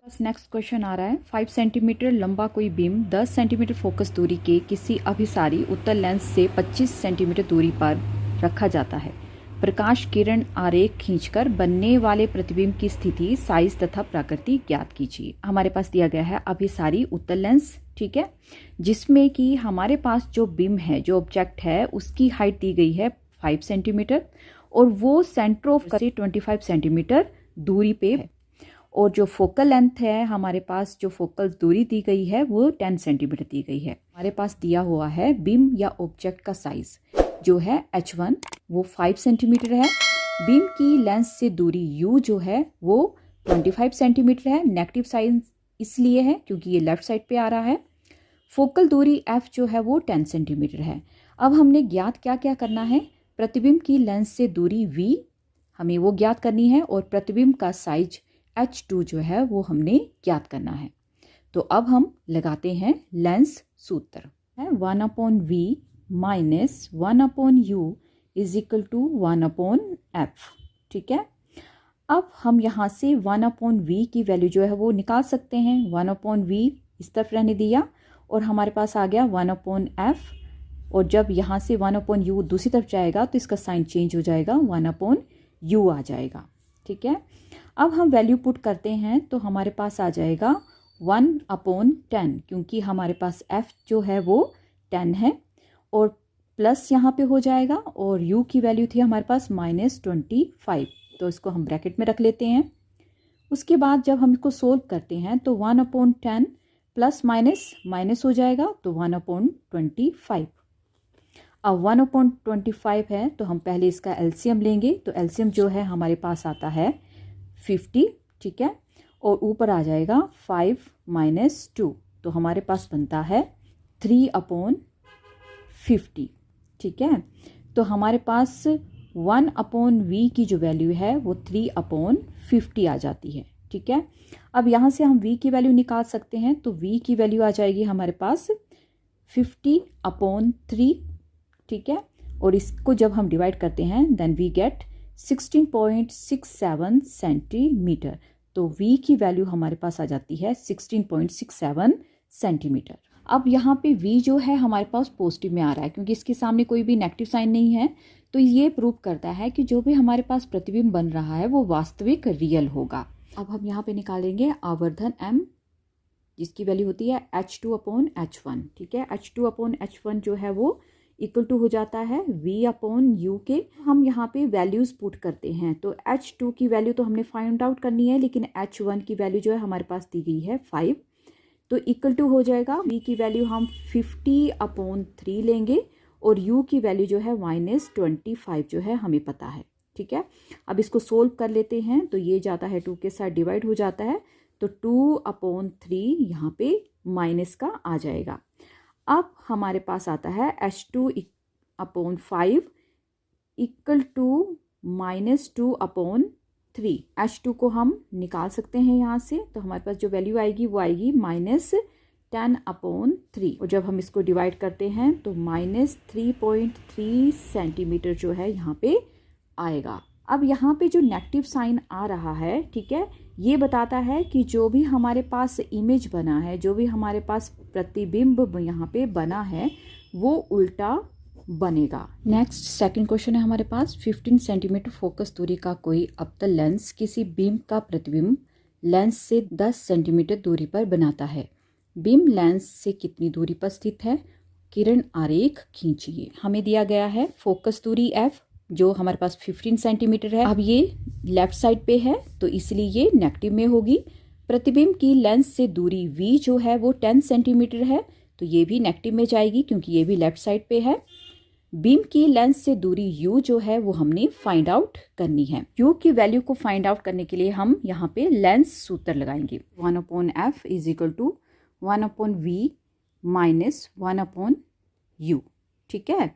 Next question आ रहा है 5 centimetre लंबा कोई बीम 10 सेंटीमीटर फोकस दूरी के किसी अभिसारी उत्तल लेंस से 25 सेंटीमीटर दूरी पर रखा जाता है। प्रकाश किरण आरेख खींचकर बनने वाले प्रतिबिंब की स्थिति, साइज तथा प्रकृति ज्ञात कीजिए। हमारे पास दिया गया है अभिसारी उत्तल लेंस, ठीक है, जिसमें कि हमारे पास जो बीम है, जो ऑब्जेक्ट है, उसकी हाइट दी गई है 5 सेंटीमीटर और वो सेंटर ऑफ से 25 सेंटीमीटर दूरी पे है। और जो फोकल लेंथ है, हमारे पास जो फोकल दूरी दी गई है वो 10 सेंटीमीटर दी गई है। हमारे पास दिया हुआ है बीम या ऑब्जेक्ट का साइज जो है H1, वो 5 सेंटीमीटर है। बीम की लेंस से दूरी U जो है वो 25 सेंटीमीटर है। नेगेटिव साइन इसलिए है क्योंकि ये लेफ्ट साइड पे आ रहा है। फोकल दूरी F जो है वो 10 सेंटीमीटर है। अब हमने ज्ञात क्या क्या करना है, प्रतिबिंब की लेंस से दूरी V हमें वो ज्ञात करनी है और प्रतिबिंब का साइज H2 जो है वो हमने ज्ञात करना है। तो अब हम लगाते हैं लेंस सूत्र है 1/V minus 1/U is equal to 1/F, ठीक है। अब हम यहाँ से 1/V की वैल्यू जो है वो निकाल सकते हैं। 1/V इस तरफ रहने दिया और हमारे पास आ गया 1/F, और जब यहाँ से 1/U दूसरी तरफ जाएगा तो इसका साइन चेंज हो जाएगा, 1/U आ जाएगा, ठीक है। अब हम वैल्यू पुट करते हैं तो हमारे पास आ जाएगा 1/10, क्योंकि हमारे पास F जो है वो 10 है और प्लस यहाँ पे हो जाएगा और U की वैल्यू थी हमारे पास -25, तो इसको हम ब्रैकेट में रख लेते हैं। उसके बाद जब हम इसको सोल्व करते हैं तो 1/10 प्लस माइनस माइनस हो जाएगा तो 1/25। अब 1/25 है तो हम पहले इसका एलसीएम लेंगे, तो एलसीएम जो है हमारे पास आता है 50, ठीक है, और ऊपर आ जाएगा 5 - 2, तो हमारे पास बनता है 3/50, ठीक है। तो हमारे पास 1/V की जो वैल्यू है वो 3/50 आ जाती है, ठीक है। अब यहाँ से हम V की वैल्यू निकाल सकते हैं, तो V की वैल्यू आ जाएगी हमारे पास 50/3, ठीक है, और इसको जब हम डिवाइड करते हैं देन वी गेट 16.67 सेंटीमीटर। तो V की वैल्यू हमारे पास आ जाती है 16.67 सेंटीमीटर। अब यहाँ पे V जो है हमारे पास पॉजिटिव में आ रहा है क्योंकि इसके सामने कोई भी नेगेटिव साइन नहीं है, तो ये प्रूव करता है कि जो भी हमारे पास प्रतिबिंब बन रहा है वो वास्तविक रियल होगा। अब हम यहाँ पे निकालेंगे आवर्धन M, जिसकी वैल्यू होती है H2/H1, ठीक है। H2/H1 जो है वो इक्वल टू हो जाता है V/U के। हम यहाँ पे वैल्यूज पुट करते हैं, तो H2 की वैल्यू तो हमने फाइंड आउट करनी है, लेकिन H1 की वैल्यू जो है हमारे पास दी गई है 5, तो इक्वल टू हो जाएगा V की वैल्यू हम 50/3 लेंगे और U की वैल्यू जो है -25 जो है हमें पता है, ठीक है। अब इसको सोल्व कर लेते हैं, तो ये जाता है 2 के साथ डिवाइड हो जाता है, तो 2/3 यहाँ पे माइनस का आ जाएगा। अब हमारे पास आता है H2/5 इक्वल टू -2/3। H2 को हम निकाल सकते हैं यहाँ से, तो हमारे पास जो वैल्यू आएगी वो आएगी -10/3, और जब हम इसको डिवाइड करते हैं तो -3.3 सेंटीमीटर जो है यहाँ पे आएगा। अब यहाँ पे जो नेगेटिव साइन आ रहा है, ठीक है, ये बताता है कि जो भी हमारे पास इमेज बना है, जो भी हमारे पास प्रतिबिंब यहाँ पे बना है वो उल्टा बनेगा। नेक्स्ट सेकंड क्वेश्चन है हमारे पास 15 सेंटीमीटर फोकस दूरी का कोई अवतल लेंस किसी बीम का प्रतिबिंब लेंस से 10 सेंटीमीटर दूरी पर बनाता है। बीम लेंस से कितनी दूरी पर स्थित है, किरण आरेख खींचिए। हमें दिया गया है फोकस दूरी F जो हमारे पास 15 सेंटीमीटर है। अब ये लेफ्ट साइड पे है तो इसलिए ये नेगेटिव में होगी। प्रतिबिंब की लेंस से दूरी V जो है वो 10 सेंटीमीटर है, तो ये भी नेगेटिव में जाएगी क्योंकि ये भी लेफ्ट साइड पे है। बीम की लेंस से दूरी U जो है वो हमने फाइंड आउट करनी है। U की वैल्यू को फाइंड आउट करने के लिए हम यहाँ पे लेंस सूत्र लगाएंगे 1/F is equal to 1/V minus 1/U, ठीक है।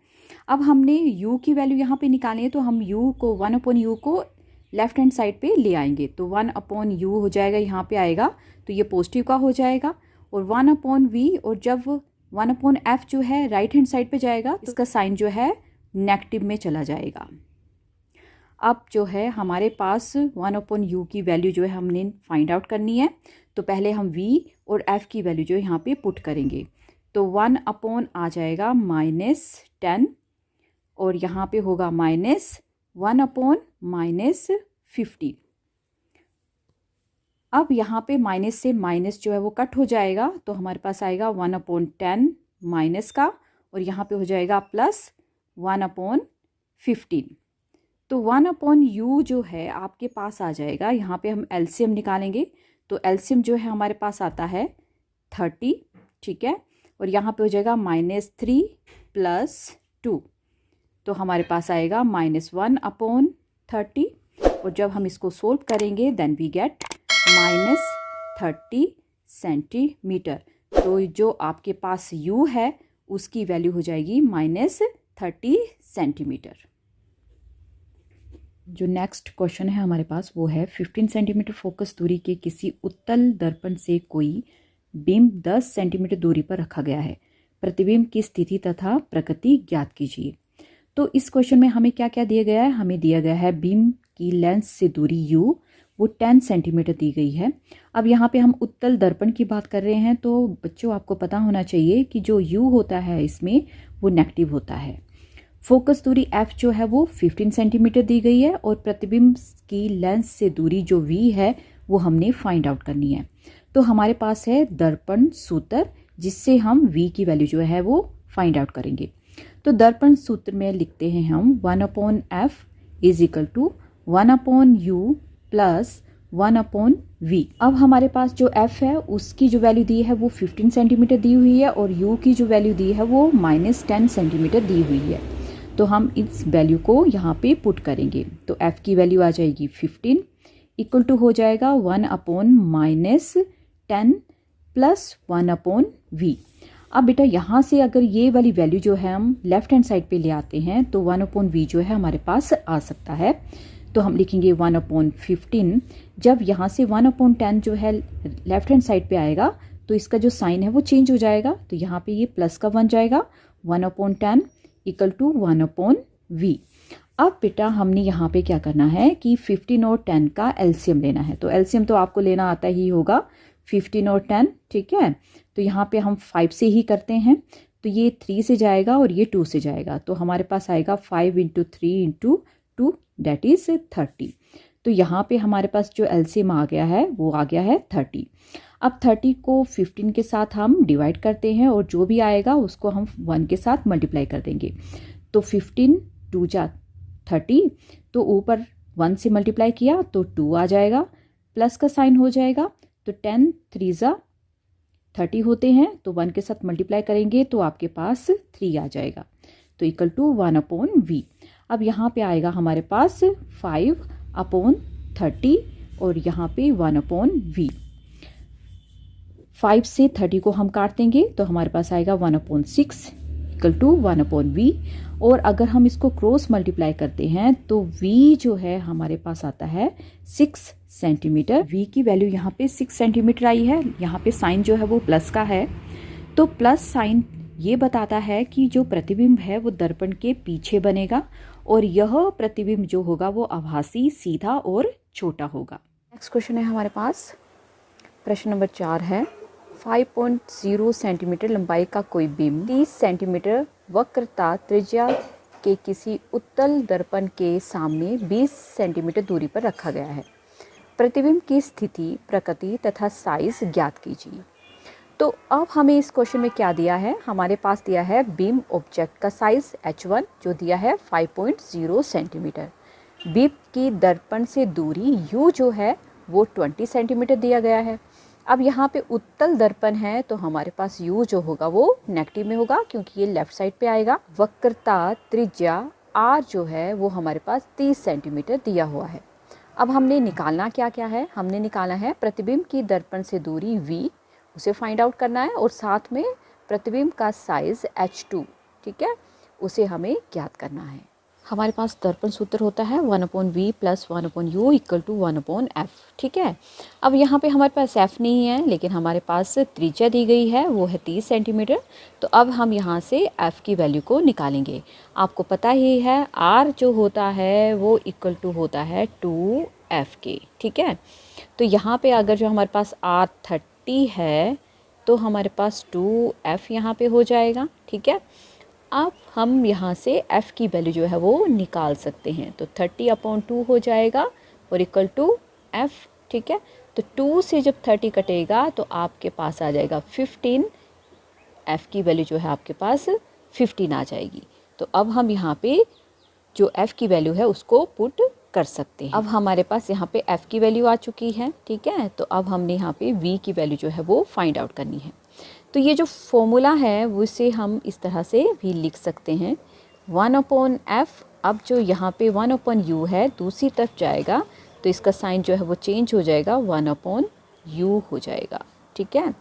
अब हमने U की वैल्यू यहाँ पे निकाली है, तो हम U को 1/U को लेफ्ट हैंड साइड पे ले आएंगे, तो 1/U हो जाएगा, यहाँ पे आएगा तो ये पॉजिटिव का हो जाएगा, और 1/V, और जब 1/F जो है राइट हैंड साइड पे जाएगा तो इसका साइन जो है नेगेटिव में चला जाएगा। अब जो है हमारे पास 1/u की वैल्यू जो है हमने फाइंड आउट करनी है। तो पहले हम v और f की वैल्यू जो है यहाँ पे पुट करेंगे। तो 1/ आ जाएगा -10 और यहाँ पे होगा -1/-50। अब यहाँ पे माइनस से माइनस जो है वो कट हो जाएगा, तो हमारे पास आएगा 1/10 माइनस का, और यहाँ पे हो जाएगा प्लस 1/15। तो 1/u जो है आपके पास आ जाएगा। यहाँ पे हम एलसीएम निकालेंगे, तो एलसीएम जो है हमारे पास आता है 30, ठीक है। और यहाँ पे हो जाएगा -3 + 2, तो हमारे पास आएगा -1/30। और जब हम इसको सोल्व करेंगे देन वी गेट -30 सेंटीमीटर। तो जो आपके पास u है उसकी वैल्यू हो जाएगी -30 सेंटीमीटर। जो नेक्स्ट क्वेश्चन है हमारे पास वो है 15 सेंटीमीटर फोकस दूरी के किसी उत्तल दर्पण से कोई बिंब 10 सेंटीमीटर दूरी पर रखा गया है। प्रतिबिंब की स्थिति तथा प्रकृति ज्ञात कीजिए। तो इस क्वेश्चन में हमें क्या क्या दिया गया है? हमें दिया गया है बिंब की लेंस से दूरी u, वो 10 सेंटीमीटर दी गई है। अब यहाँ पे हम उत्तल दर्पण की बात कर रहे हैं, तो बच्चों आपको पता होना चाहिए कि जो u होता है इसमें वो नेगेटिव होता है। फोकस दूरी f जो है वो 15 सेंटीमीटर दी गई है, और प्रतिबिंब की लेंस से दूरी जो v है वो हमने फाइंड आउट करनी है। तो हमारे पास है दर्पण सूत्र, जिससे हम v की वैल्यू जो है वो फाइंड आउट करेंगे। तो दर्पण सूत्र में लिखते हैं हम 1/f = 1/u + 1/v। अब हमारे पास जो f है उसकी जो वैल्यू दी है वो 15 सेंटीमीटर दी हुई है, और u की जो वैल्यू दी है वो -10 सेंटीमीटर दी हुई है। तो हम इस वैल्यू को यहाँ पे पुट करेंगे। तो f की वैल्यू आ जाएगी 15 = हो जाएगा 1/-10 + 1/v। अब बेटा यहाँ से अगर ये वाली वैल्यू जो है हम लेफ्ट हैंड साइड पे ले आते हैं तो 1/v जो है हमारे पास आ सकता है। तो हम लिखेंगे 1/15। जब यहाँ से 1/10 जो है लेफ्ट हैंड साइड पे आएगा तो इसका जो साइन है वो चेंज हो जाएगा, तो यहाँ पे ये प्लस का बन जाएगा 1/10 = 1/v। अब बेटा हमने यहाँ पे क्या करना है कि 15 और 10 का एलसीएम लेना है। तो एलसीएम तो आपको लेना आता ही होगा, 15 और 10, ठीक है। तो यहाँ पे हम 5 से ही करते हैं, तो ये 3 से जाएगा और ये 2 से जाएगा, तो हमारे पास आएगा 5 × 3 × 2 दैट इज 30। तो यहाँ पे हमारे पास जो एलसीएम आ गया है वो आ गया है 30। अब 30 को 15 के साथ हम डिवाइड करते हैं, और जो भी आएगा उसको हम 1 के साथ मल्टीप्लाई कर देंगे। तो 15 2 जा 30, तो ऊपर 1 से मल्टीप्लाई किया तो 2 आ जाएगा, प्लस का साइन हो जाएगा, तो 10 3 जा 30 होते हैं, तो 1 के साथ मल्टीप्लाई करेंगे तो आपके पास 3 आ जाएगा, तो = 1/v। अब यहाँ पे आएगा हमारे पास 5/30 और यहाँ पे 1/v। 5 से 30 को हम काट देंगे तो हमारे पास आएगा 1/6 = 1/v। और अगर हम इसको क्रॉस मल्टीप्लाई करते हैं तो v जो है हमारे पास आता है 6 सेंटीमीटर। v की वैल्यू यहाँ पे 6 सेंटीमीटर आई है। यहाँ पे साइन जो है वो प्लस का है, तो प्लस साइन ये बताता है कि जो प्रतिबिंब है वो दर्पण के पीछे बनेगा, और यह प्रतिबिंब जो होगा वो आभासी, सीधा और छोटा होगा। नेक्स्ट क्वेश्चन है हमारे पास, प्रश्न नंबर 4 है 5.0 सेंटीमीटर लंबाई का कोई बिंब 30 सेंटीमीटर वक्रता त्रिज्या के किसी उत्तल दर्पण के सामने 20 सेंटीमीटर दूरी पर रखा गया है। प्रतिबिंब की स्थिति, प्रकृति तथा साइज ज्ञात कीजिए। तो अब हमें इस क्वेश्चन में क्या दिया है? हमारे पास दिया है बिंब ऑब्जेक्ट का साइज h1 जो दिया है 5.0 सेंटीमीटर। बिंब की दर्पण से दूरी u जो है वो 20 सेंटीमीटर दिया गया है। अब यहाँ पे उत्तल दर्पण है तो हमारे पास u जो होगा वो नेगेटिव में होगा क्योंकि ये लेफ्ट साइड पे आएगा। वक्रता त्रिज्या r जो है वो हमारे पास 30 सेंटीमीटर दिया हुआ है। अब हमने निकालना क्या क्या है? हमने निकालना है प्रतिबिंब की दर्पण से दूरी v, उसे फाइंड आउट करना है, और साथ में प्रतिबिंब का साइज h2, ठीक है, उसे हमें ज्ञात करना है। हमारे पास दर्पण सूत्र होता है 1/v + 1/u = 1/f। ठीक है, अब यहाँ पे हमारे पास f नहीं है, लेकिन हमारे पास त्रिज्या दी गई है, वो है 30 सेंटीमीटर। तो अब हम यहाँ से f की वैल्यू को निकालेंगे। आपको पता ही है r जो होता है वो = होता है 2f के। ठीक है, तो यहाँ पे अगर जो हमारे पास r 30 है तो हमारे पास 2f यहाँ पे हो जाएगा। ठीक है, अब हम यहाँ से f की वैल्यू जो है वो निकाल सकते हैं। तो 30/2 हो जाएगा और = f। ठीक है, तो 2 से जब 30 कटेगा तो आपके पास आ जाएगा 15। f की वैल्यू जो है आपके पास 15 आ जाएगी। तो अब हम यहाँ पे जो f की वैल्यू है उसको पुट कर सकते हैं। अब हमारे पास यहाँ पे f की वैल्यू आ चुकी है। ठीक है, तो अब हमने यहाँ पे v की वैल्यू जो है वो फाइंड आउट करनी है। तो ये जो फॉर्मूला है वो इसे हम इस तरह से भी लिख सकते हैं 1/f। अब जो यहाँ पे 1/u है दूसरी तरफ जाएगा तो इसका साइन जो है वो चेंज हो जाएगा, 1/u हो जाएगा। ठीक है,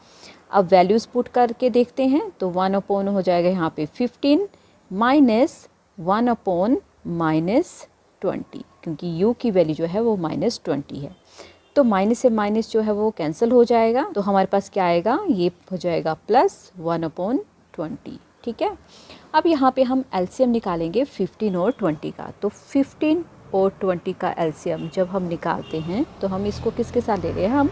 अब वैल्यूज़ पुट करके देखते हैं तो 1/, हो जाएगा यहाँ पे 15 माइनस 1/-20, क्योंकि u की वैल्यू जो है वो -20 है। तो माइनस से माइनस जो है वो कैंसिल हो जाएगा, तो हमारे पास क्या आएगा, ये हो जाएगा +1/20। ठीक है, अब यहाँ पे हम एलसीएम निकालेंगे 15 और 20 का। तो 15 और 20 का एलसीएम जब हम निकालते हैं तो हम इसको किसके साथ ले रहे हैं, हम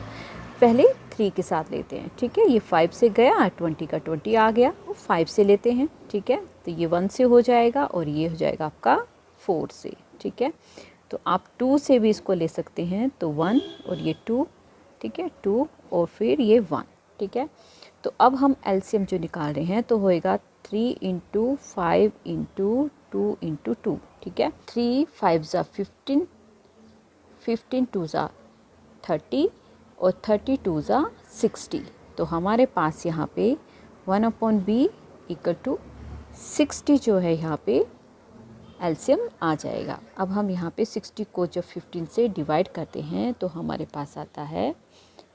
पहले 3 के साथ लेते हैं। ठीक है, ये 5 से गया, 20 का 20 आ गया, वो 5 से लेते हैं। ठीक है, तो ये 1 से हो जाएगा और ये हो जाएगा आपका 4 से। ठीक है, तो आप 2 से भी इसको ले सकते हैं, तो 1 और ये 2। ठीक है, 2 और फिर ये 1। ठीक है, तो अब हम एलसीएम जो निकाल रहे हैं तो होएगा 3 × 5 × 2 × 2। ठीक है, 3 5 ज़ा 15, 15 2 ज़ा 30 और 32 ज़ा 60। तो हमारे पास यहाँ पे 1/b = 60 जो है यहाँ पे एलसीएम आ जाएगा। अब हम यहाँ पे 60 को जब 15 से डिवाइड करते हैं तो हमारे पास आता है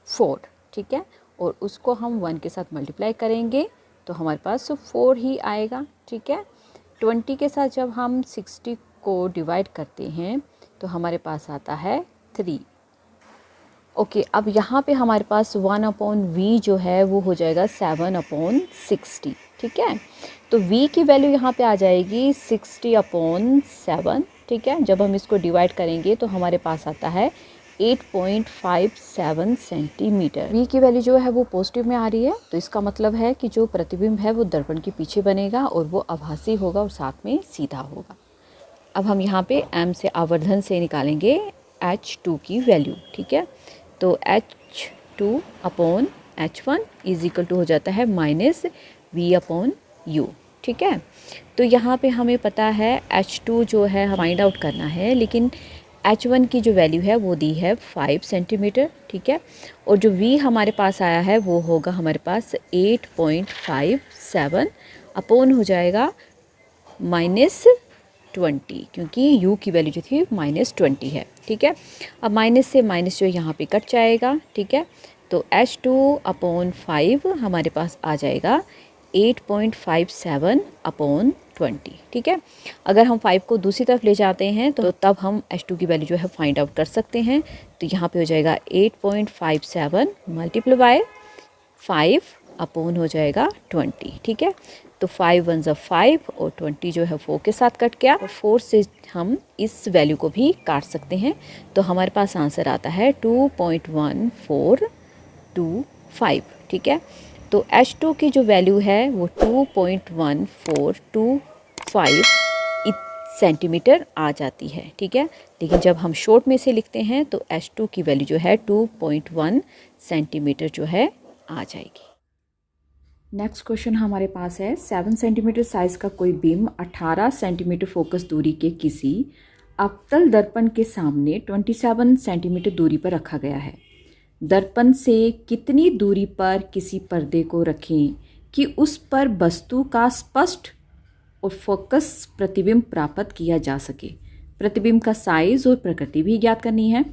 4। ठीक है, और उसको हम 1 के साथ मल्टीप्लाई करेंगे तो हमारे पास 4 ही आएगा। ठीक है, 20 के साथ जब हम 60 को डिवाइड करते हैं तो हमारे पास आता है 3। ओके, अब यहाँ पे हमारे पास 1/v जो है वो हो जाएगा 7/60। ठीक है, तो v की वैल्यू यहाँ पे आ जाएगी 60/7। ठीक है, जब हम इसको डिवाइड करेंगे तो हमारे पास आता है 8.57 सेंटीमीटर। v की वैल्यू जो है वो पॉजिटिव में आ रही है, तो इसका मतलब है कि जो प्रतिबिंब है वो दर्पण के पीछे बनेगा और वो आभासी होगा और साथ में सीधा होगा। अब हम यहाँ पे m से आवर्धन से निकालेंगे h2 की वैल्यू। ठीक है, तो h2/h1 = हो जाता है -v/u। ठीक है, तो यहाँ पे हमें पता है h2 जो है फाइंड आउट करना है, लेकिन h1 की जो वैल्यू है वो दी है 5 सेंटीमीटर। ठीक है, और जो v हमारे पास आया है वो होगा हमारे पास 8.57 अपॉन हो जाएगा -20, क्योंकि u की वैल्यू जो थी -20 है। ठीक है, अब माइनस से माइनस जो यहाँ पे कट जाएगा। ठीक है, तो h2/5 हमारे पास आ जाएगा 8.57/20। ठीक है, अगर हम 5 को दूसरी तरफ ले जाते हैं तो तब हम h2 की वैल्यू जो है फाइंड आउट कर सकते हैं। तो यहाँ पे हो जाएगा 8.57 × 5 अपॉन हो जाएगा 20। ठीक है, तो 5 1 ज़ा 5 और 20 जो है 4 के साथ कट गया, और 4 से हम इस वैल्यू को भी काट सकते हैं। तो हमारे पास आंसर आता है 2.1425। ठीक है, तो h2 की जो वैल्यू है वो 2.1425 सेंटीमीटर आ जाती है। ठीक है, लेकिन जब हम शॉर्ट में से लिखते हैं तो h2 की वैल्यू जो है 2.1 सेंटीमीटर जो है आ जाएगी। नेक्स्ट क्वेश्चन हमारे पास है 7 सेंटीमीटर साइज का कोई बीम 18 सेंटीमीटर फोकस दूरी के किसी अवतल दर्पण के सामने 27 सेंटीमीटर दूरी पर रखा गया है। दर्पण से कितनी दूरी पर किसी पर्दे को रखें कि उस पर वस्तु का स्पष्ट और फोकस प्रतिबिंब प्राप्त किया जा सके। प्रतिबिंब का साइज और प्रकृति भी ज्ञात करनी है।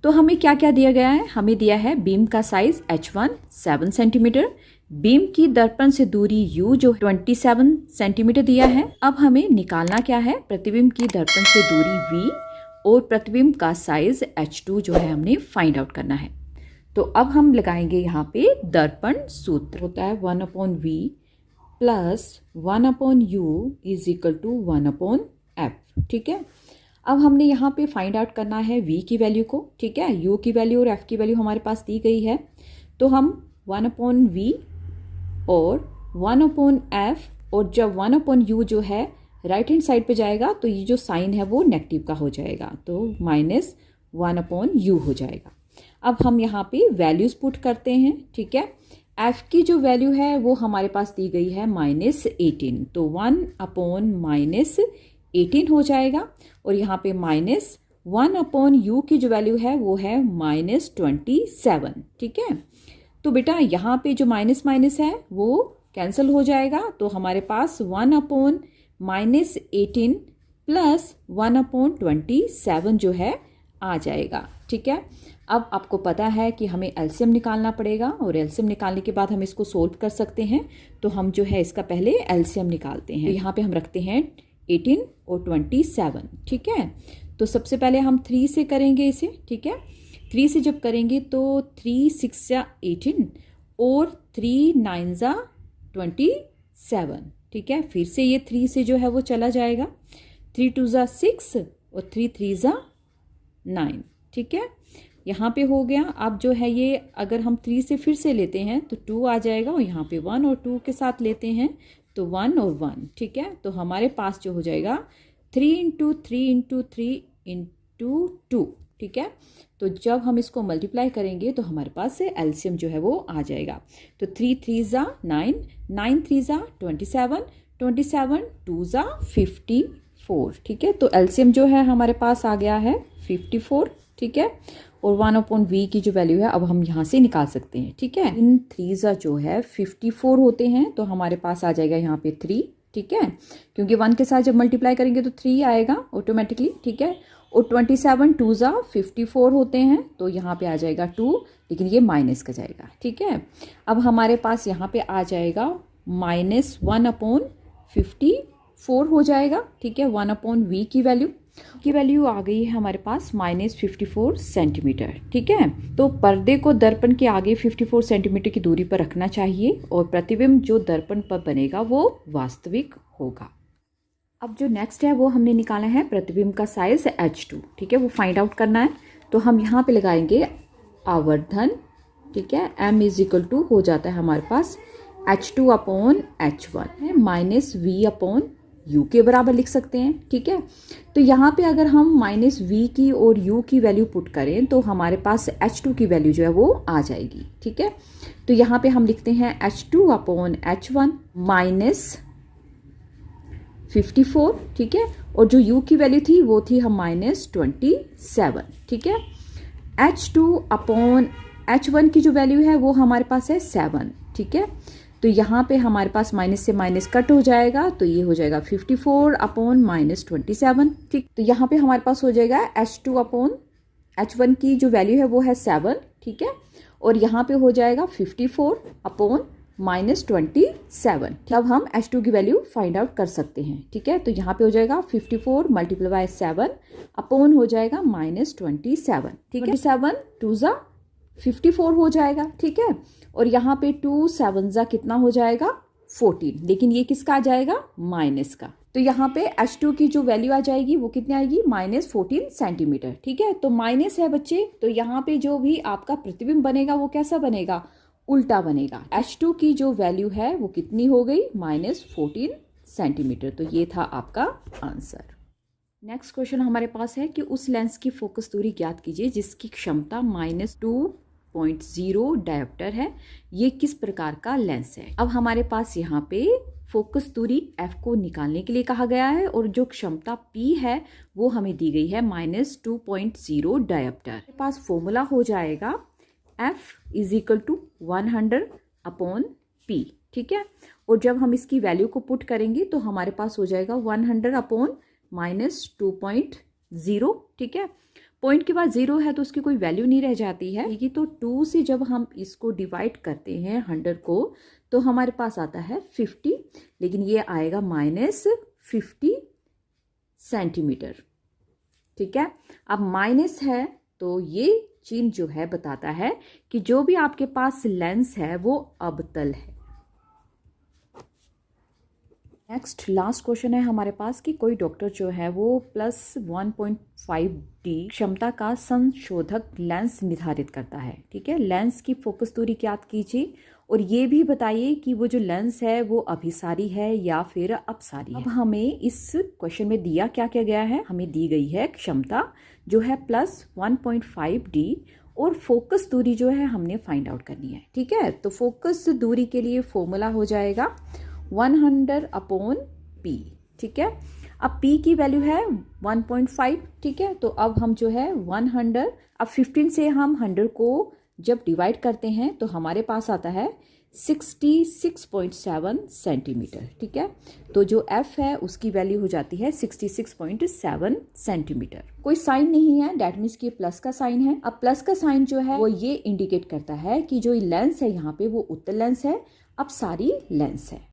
तो हमें क्या क्या दिया गया है, हमें दिया है बीम का साइज H1 7 सेंटीमीटर, बीम की दर्पण से दूरी U जो 27 सेंटीमीटर दिया है। अब हमें निकालना क्या है, प्रतिबिंब की दर्पण से दूरी V और प्रतिबिंब का साइज H2 जो है हमने फाइंड आउट करना है। तो अब हम लगाएंगे यहाँ पे दर्पण सूत्र, होता है 1/V plus 1/U is equal to 1/F। ठीक है, अब हमने यहाँ पे फाइंड आउट करना है V की वैल्यू को। ठीक है, U की वैल्यू और F की वैल्यू हमारे पास दी गई है, तो हम 1/V और 1/F, और जब 1/U जो है राइट हैंड साइड पे जाएगा तो ये जो साइन है वो नेगेटिव का हो जाएगा, तो -1/U हो जाएगा। अब हम यहाँ पे वैल्यूज पुट करते हैं। ठीक है, F की जो वैल्यू है वो हमारे पास दी गई है -18, तो 1/-18 हो जाएगा, और यहाँ पे -1/U की जो वैल्यू है वो है -27। ठीक है, तो बेटा यहाँ पे जो माइनस माइनस है वो कैंसिल हो जाएगा, तो हमारे पास 1/-18 प्लस 1/27 जो है आ जाएगा। ठीक है, अब आपको पता है कि हमें एलसीएम निकालना पड़ेगा, और एलसीएम निकालने के बाद हम इसको सोल्व कर सकते हैं। तो हम जो है इसका पहले एलसीएम निकालते हैं। तो यहाँ पे हम रखते हैं 18 और 27। ठीक है, तो सबसे पहले हम 3 से करेंगे इसे। ठीक है, 3 से जब करेंगे तो 3 6 या 18 और 3 9 जा 27। ठीक है, फिर से ये 3 से जो है वो चला जाएगा, 3 2 जा 6 और 3 3 जा 9। ठीक है, यहाँ पे हो गया। अब जो है ये अगर हम 3 से फिर से लेते हैं तो 2 आ जाएगा, और यहाँ पे 1 और 2 के साथ लेते हैं तो 1 और 1। ठीक है, तो हमारे पास जो हो जाएगा 3 × 3 × 3 × 2। ठीक है, तो जब हम इसको मल्टीप्लाई करेंगे तो हमारे पास से एलसीएम जो है वो आ जाएगा। तो 3 3 जा 9, 9 3 जा 27, 27 2 जा 54। ठीक है, तो एलसीएम जो है हमारे पास आ गया है 54। ठीक है, और 1/V की जो वैल्यू है अब हम यहाँ से निकाल सकते हैं। ठीक है, इन 3 जा जो है 54 होते हैं, तो हमारे पास आ जाएगा यहाँ पे 3। ठीक है, क्योंकि 1 के साथ जब मल्टीप्लाई करेंगे तो 3 आएगा ऑटोमेटिकली। ठीक है, और 27 2 जा 54 होते हैं, तो यहाँ पे आ जाएगा 2, लेकिन ये माइनस का जाएगा। ठीक है, अब हमारे पास यहाँ पे आ जाएगा -1/54 हो जाएगा। ठीक है, 1/V की वैल्यू आ गई है हमारे पास -54 सेंटीमीटर। ठीक है, तो पर्दे को दर्पण के आगे 54 सेंटीमीटर की दूरी पर रखना चाहिए, और प्रतिबिंब जो दर्पण पर बनेगा वो वास्तविक होगा। अब जो नेक्स्ट है वो हमने निकाला है प्रतिबिंब का साइज H2। ठीक है, वो फाइंड आउट करना है, तो हम यहाँ पे लगाएंगे आवर्धन। ठीक है, M = हो जाता है हमारे पास H2/H1 है -V/U के बराबर लिख सकते हैं। ठीक है, तो यहाँ पे अगर हम -V की और U की वैल्यू पुट करें तो हमारे पास H2 की वैल्यू जो है वो आ जाएगी। ठीक है, तो यहाँ पे हम लिखते हैं H2/H1 -54। ठीक है, और जो U की वैल्यू थी वो थी हम -27। ठीक है, H2/H1 की जो वैल्यू है वो हमारे पास है 7। ठीक है, तो यहाँ पे हमारे पास माइनस से माइनस कट हो जाएगा, तो ये हो जाएगा 54/-27। ठीक, तो यहाँ पे हमारे पास हो जाएगा H2/H1 की जो वैल्यू है वो है 7। ठीक है, और यहाँ पे हो जाएगा 54/-27। अब हम H2 की वैल्यू फाइंड आउट कर सकते हैं। ठीक है, तो यहाँ पे हो जाएगा 54 × 7 अपॉन हो जाएगा -27। ठीक है, 27 2 जा 54 हो जाएगा। ठीक है, और यहाँ पे 2 7 जा कितना हो जाएगा 14, लेकिन ये किसका आ जाएगा माइनस का, तो यहाँ पे H2 की जो वैल्यू आ जाएगी वो कितनी आएगी -14 सेंटीमीटर। ठीक है, तो माइनस है बच्चे, तो यहाँ पे जो भी आपका प्रतिबिंब बनेगा वो कैसा बनेगा, उल्टा बनेगा। H2 की जो वैल्यू है वो कितनी हो गई -14 सेंटीमीटर। तो ये था आपका आंसर। नेक्स्ट क्वेश्चन हमारे पास है कि उस लेंस की फोकस दूरी ज्ञात कीजिए जिसकी क्षमता -2.0 डायोप्टर है, ये किस प्रकार का लेंस है। अब हमारे पास यहाँ पे फोकस दूरी F को निकालने के लिए कहा गया है, और जो क्षमता P है वो हमें दी गई है -2.0 डायोप्टर। हमारे पास फॉर्मूला हो जाएगा F = 100/P। ठीक है, और जब हम इसकी वैल्यू को पुट करेंगे तो हमारे पास हो जाएगा 100/-2.0। ठीक है, पॉइंट के बाद 0 है तो उसकी कोई वैल्यू नहीं रह जाती है। ये तो 2 से जब हम इसको डिवाइड करते हैं 100 को तो हमारे पास आता है 50, लेकिन ये आएगा -50 सेंटीमीटर। ठीक है, अब माइनस है तो ये चिन्ह जो है बताता है कि जो भी आपके पास लेंस है वो अवतल है। नेक्स्ट लास्ट क्वेश्चन है हमारे पास कि कोई डॉक्टर जो है वो +1.5D क्षमता का संशोधक लेंस निर्धारित करता है। ठीक है, लेंस की फोकस दूरी ज्ञात कीजिए और ये भी बताइए कि वो जो लेंस है वो अभिसारी है या फिर अपसारी है। अब हमें इस क्वेश्चन में दिया क्या क्या गया है, हमें दी गई है क्षमता जो है +1.5D और फोकस दूरी जो है हमने फाइंड आउट करनी है। ठीक है, तो फोकस दूरी के लिए फॉर्मूला हो जाएगा 100/P। ठीक है, अब P की वैल्यू है 1.5। ठीक है, तो अब हम जो है 100, अब 15 से हम 100 को जब डिवाइड करते हैं तो हमारे पास आता है 66.7 सेंटीमीटर। ठीक है, तो जो F है उसकी वैल्यू हो जाती है 66.7 सेंटीमीटर। कोई साइन नहीं है, डेट मीन्स कि प्लस का साइन है। अब प्लस का साइन जो है वो ये इंडिकेट करता है कि जो लेंस है यहाँ पे वो उत्तल लेंस है, अपसारी लेंस है।